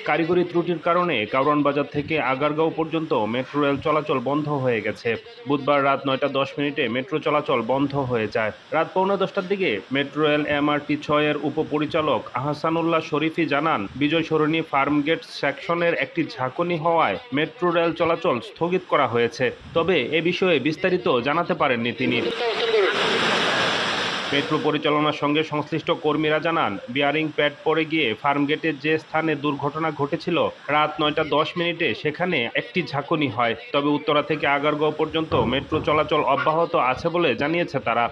কারিগরি ত্রুটির কারণে কারওয়ান বাজার থেকে আগারগাঁও পর্যন্ত মেট্রো রেল চলাচল বন্ধ হয়ে গেছে। বুধবার রাত ৯টা ১০ মেট্রো চলাচল বন্ধ হয়ে যায়। রাত পৌনে ১০টার দিকে মেট্রো রেল MRT-৬ এর উপপরিচালক আহসানুল্লাহ শরীফী জানান, বিজয় সরণি ফার্মগেট সেকশনের একটি ঝাঁকুনি হওয়ায় মেট্রো রেল চলাচল স্থগিত করা হয়েছে। তবে এ বিষয়ে বিস্তারিত জানাতে পারেননি তিনি। মেট্রো পরিচালনার সঙ্গে সংশ্লিষ্ট কর্মীরা জানান, বিয়ারিং প্যাড পড়ে গিয়ে ফার্মগেটের যে স্থানে দুর্ঘটনা ঘটেছিল রাত ৯টা ১০ সেখানে একটি ঝাঁকুনি হয়। তবে উত্তরা থেকে আগারগাঁও পর্যন্ত মেট্রো চলাচল অব্যাহত আছে বলে জানিয়েছে তারা।